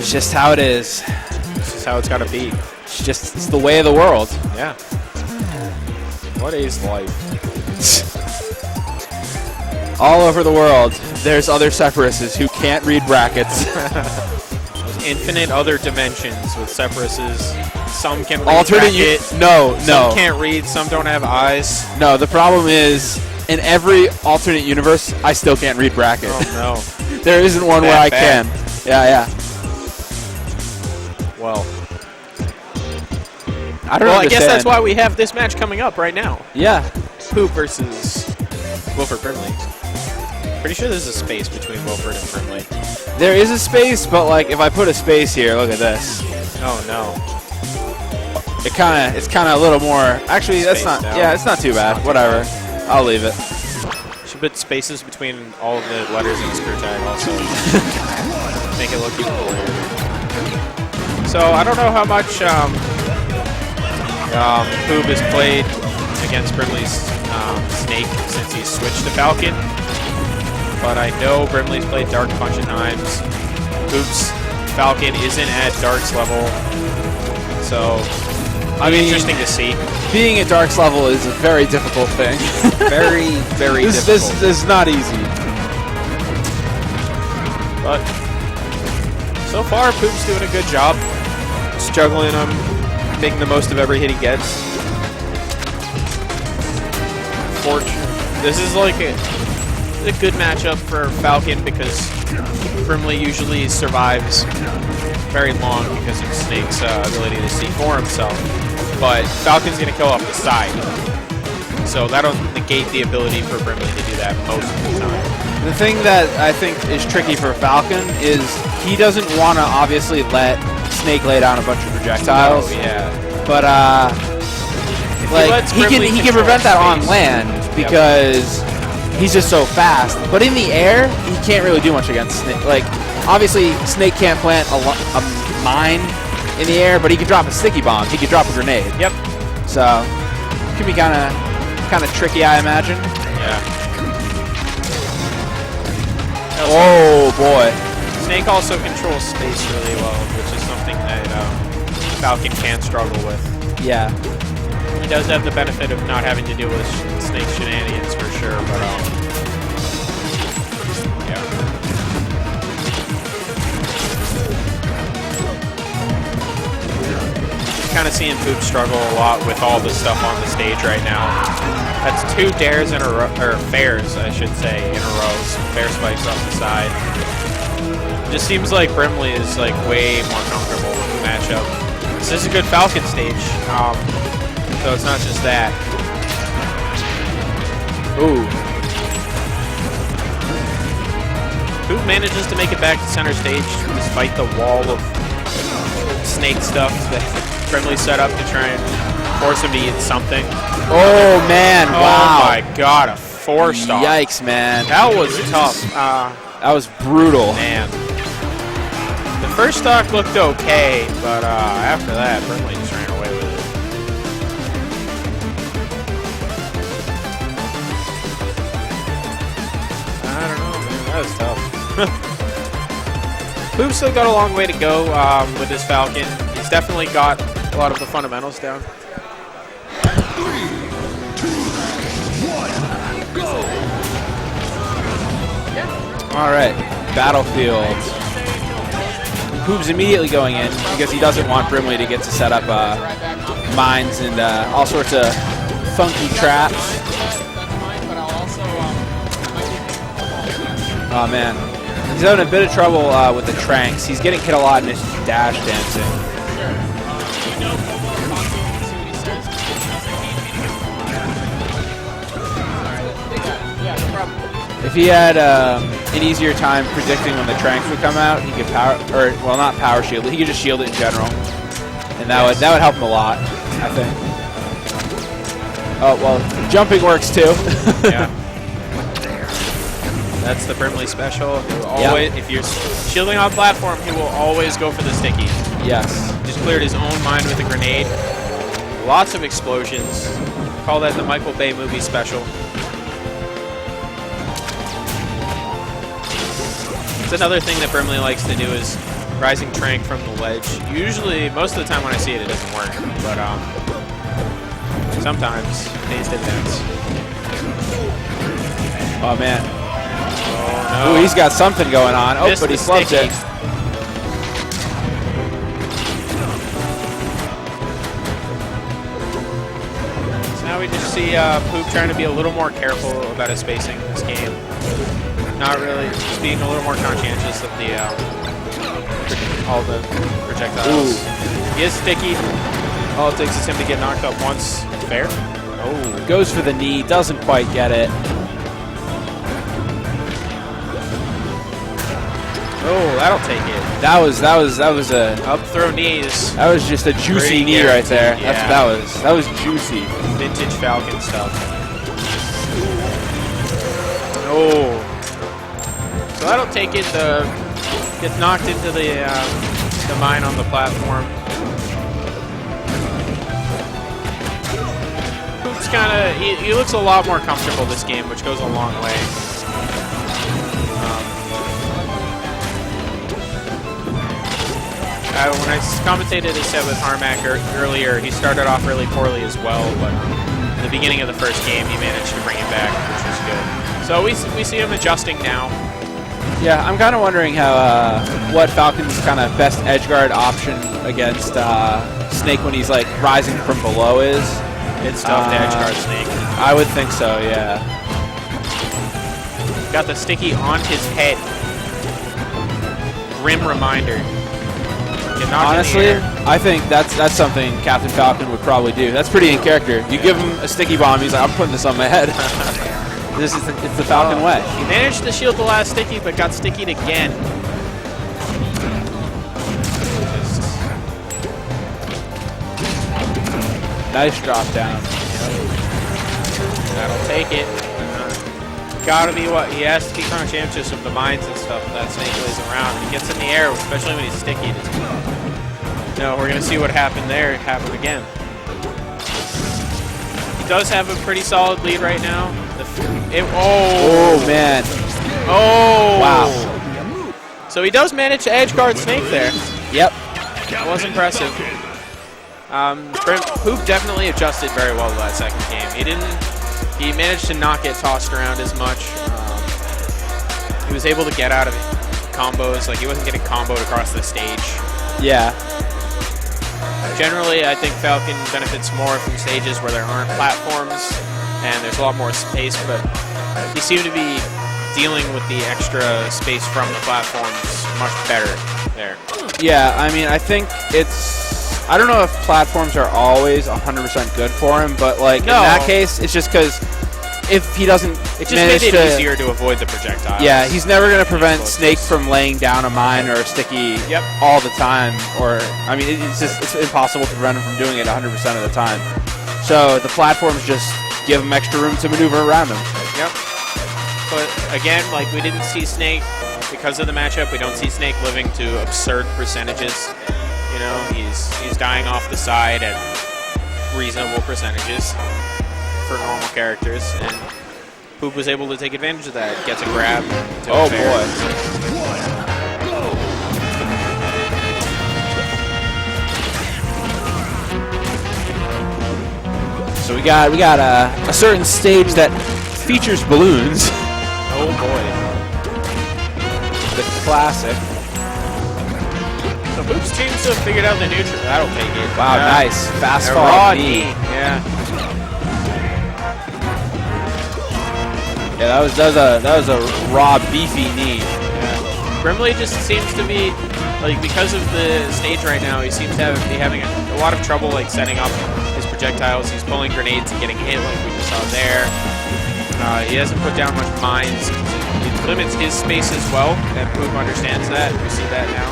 It's just how it is. This is how it's got to be. It's the way of the world. Yeah. What is life? All over the world, there's other Separacists who can't read brackets. Infinite other dimensions with Separacists. Some can read Alternate no. Some can't read, some don't have eyes. No, the problem is, in every alternate universe, I still can't read bracket. Oh, no. There isn't one where I can. Yeah. Well. I don't understand. I guess that's why we have this match coming up right now. Yeah. Poob versus Wilford Brimley. Pretty sure there's a space between Wilford and Brimley. There is a space, but like if I put a space here, look at this. Oh no. It's kind of a little more. Actually, that's Spaced not. out. Yeah, it's not too bad. Whatever. I'll leave it. Should put spaces between all of the letters in the screw tag also. Make it look even cooler. So I don't know how much Poob has played against Brimley's Snake since he switched to Falcon. But I know Brimley's played Dark a bunch of times. Poob's Falcon isn't at Dark's level. So, interesting to see. Being at Dark's level is a very difficult thing. Very, very difficult. This is not easy. But so far, Poob's doing a good job. Just juggling him, making the most of every hit he gets. This is like a good matchup for Falcon because Brimley usually survives very long because of Snake's ability to see for himself. But Falcon's going to kill off the side. So that'll negate the ability for Brimley to do that most of the time. The thing that I think is tricky for Falcon is he doesn't want to obviously let Snake lay down a bunch of projectiles. Oh, yeah. But he can prevent that on land because he's just so fast. But in the air, he can't really do much against Snake. Like, obviously, Snake can't plant a mine in the air, but he can drop a sticky bomb. He can drop a grenade. Yep. So, it can be kind of tricky, I imagine. Yeah. Oh, boy. Snake also controls space really well, which is something that Falcon can struggle with. Yeah. He does have the benefit of not having to deal with Snake shenanigans for sure, but yeah. Kind of seeing Poob struggle a lot with all the stuff on the stage right now. That's 2 dares in a row, or fairs, I should say, in a row. Some fair spikes off the side. Just seems like Brimley is like way more comfortable with the matchup. This is a good Falcon stage. So it's not just that. Ooh. Poob manages to make it back to center stage despite the wall of Snake stuff that Brimley set up to try and force him to eat something. Oh, man. Wow. Oh, my God. A 4-star. Yikes, man. That was tough. That was brutal. Man. The first stock looked okay, but after that, Brimley just ran away with it. I don't know, man. That was tough. Poob's still got a long way to go with his Falcon. He's definitely got a lot of the fundamentals down. 3, 2, 1, go! All right, Battlefield. Poob's immediately going in because he doesn't want Brimley to get to set up mines and all sorts of funky traps. Oh, man. He's having a bit of trouble with the tranks. He's getting hit a lot in his dash dancing. If he had an easier time predicting when the tranks would come out, he could not power shield it. He could just shield it in general, and that would help him a lot, I think. Oh well, jumping works too. Yeah. That's the Brimley special. If you're shielding on platform, he will always go for the sticky. Yes. Just cleared his own mine with a grenade. Lots of explosions. Call that the Michael Bay movie special. It's another thing that Brimley likes to do is Rising Trank from the ledge. Usually, most of the time when I see it, it doesn't work. But sometimes, pays dividends. Oh, man. Oh, no. Ooh, he's got something going on. Oh, Missed but he the flubs sticky. it. So now we just see Poob trying to be a little more careful about his spacing in this game. Not really, just being a little more conscientious of the all the projectiles. Ooh. He is sticky. All it takes is him to get knocked up once. Fair. Oh, goes for the knee, doesn't quite get it. Oh, that'll take it. That was a Up throw knees. that was just a juicy Pretty knee right there. guaranteed, That's yeah. what that was. That was juicy. Vintage Falcon stuff. Oh. So that'll take it. Gets knocked into the mine on the platform. Poop's kind of he looks a lot more comfortable this game, which goes a long way. When I commentated this set with Harmac earlier, he started off really poorly as well, but in the beginning of the first game, he managed to bring it back, which was good. So we see him adjusting now. Yeah, I'm kind of wondering how what Falcon's kind of best edge guard option against Snake when he's like rising from below is. It's tough to edge guard Snake. I would think so, yeah. Got the sticky on his head. Grim reminder. Get knocked Honestly, in the air. I think that's something Captain Falcon would probably do. That's pretty in character. You give him a sticky bomb, he's like, I'm putting this on my head. It's the Falcon way. He managed to shield the last sticky, but got stickied again. Nice drop down. That'll take it. Gotta be what he has to be conscientious of the mines and stuff that Snake lays around. He gets in the air, especially when he's sticky. No, we're gonna see what happened there happen again. He does have a pretty solid lead right now. Oh man. Oh! Wow. So he does manage to edge guard Snake there. Yep. That was impressive. Poob definitely adjusted very well to that second game. He managed to not get tossed around as much. He was able to get out of combos. Like, he wasn't getting comboed across the stage. Yeah. Generally, I think Falcon benefits more from stages where there aren't platforms and there's a lot more space, but he seemed to be dealing with the extra space from the platforms much better there. Yeah, I mean, I think I don't know if platforms are always 100% good for him, but like in that case, it's just because if he doesn't it just made it easier to avoid the projectiles. Yeah, he's never going to prevent Snake from laying down a mine or a sticky all the time. Or, I mean, it's impossible to prevent him from doing it 100% of the time. So the platforms just give him extra room to maneuver around him. Yep. But again, like, we didn't see Snake, because of the matchup, we don't see Snake living to absurd percentages. You know, he's dying off the side at reasonable percentages for normal characters, and Poob was able to take advantage of that. Gets a grab. Oh boy. So we got a certain stage that features balloons. Oh boy. The classic. So Poob seems to have figured out the neutral. That'll take it. Wow, nice. Fast A fall raw knee. Yeah. Yeah, that was a raw, beefy knee. Yeah. Brimley just seems to be, like, because of the stage right now, he seems to be having a lot of trouble, like, setting up his projectiles. He's pulling grenades and getting hit, like we just saw there. He hasn't put down much mines. It limits his space as well, and Poob understands that. We see that now.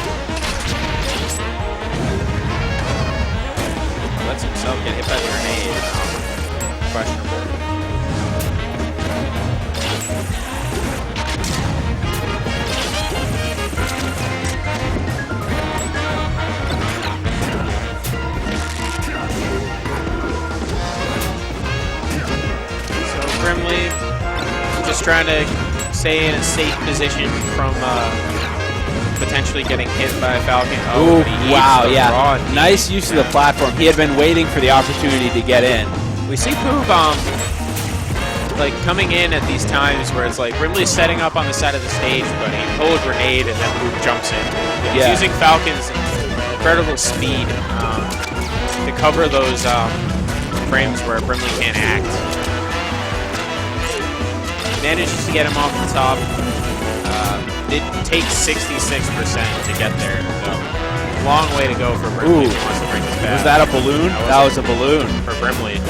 Lets himself get hit by the grenade. Questionable. Brimley just trying to stay in a safe position from potentially getting hit by Falcon. Ooh, But he eats wow, the yeah. raw knee. Nice use of the platform. He had been waiting for the opportunity to get in. We see Poob, like coming in at these times where it's like Brimley's setting up on the side of the stage, but he pull a grenade and then Poob jumps in. He's using Falcon's incredible speed to cover those frames where Brimley can't act. Manages to get him off the top. It takes 66% to get there, so long way to go for Brimley. If he wants to bring this back. Was that a balloon? That was a balloon. For Brimley.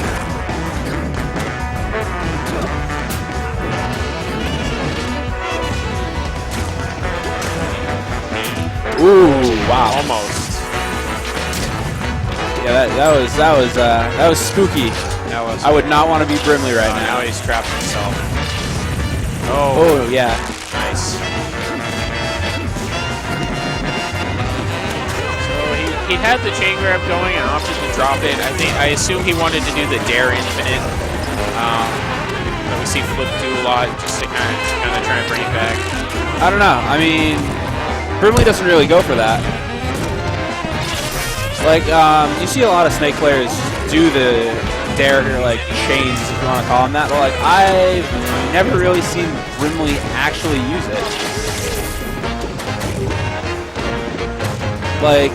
Ooh, wow. Almost. Yeah, that was spooky. That was. I would not want to be Brimley right now. Now he's trapped himself. Oh, yeah. Nice. So he had the chain grab going and opted to drop it. I assume he wanted to do the dare infinite. That we see Flip do a lot, just to kind of try and bring it back. I don't know. I mean, Brimley doesn't really go for that. Like, you see a lot of Snake players do the dare, like, chains, if you want to call them that, but, like, I've never really seen Brimley actually use it. Like,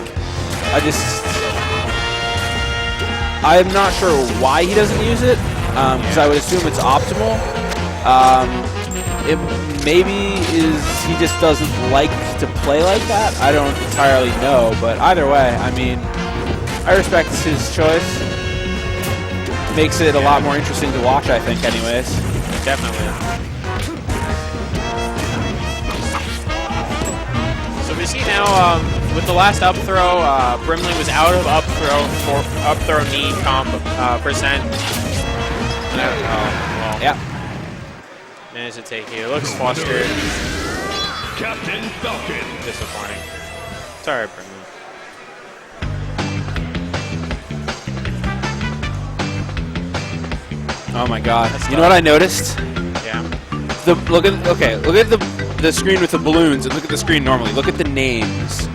I'm not sure why he doesn't use it, because I would assume it's optimal. It maybe is he just doesn't like to play like that. I don't entirely know, but either way, I mean, I respect his choice. Makes it a lot more interesting to watch, I think, anyways. Definitely. So we see now, with the last up throw, Brimley was out of up throw knee comp percent. Well, Yeah. managed to take it. Looks flustered. Captain Falcon. Disappointing. Sorry, Brimley. Oh my God! You know what I noticed? Yeah. Look at the screen with the balloons and look at the screen normally. Look at the names.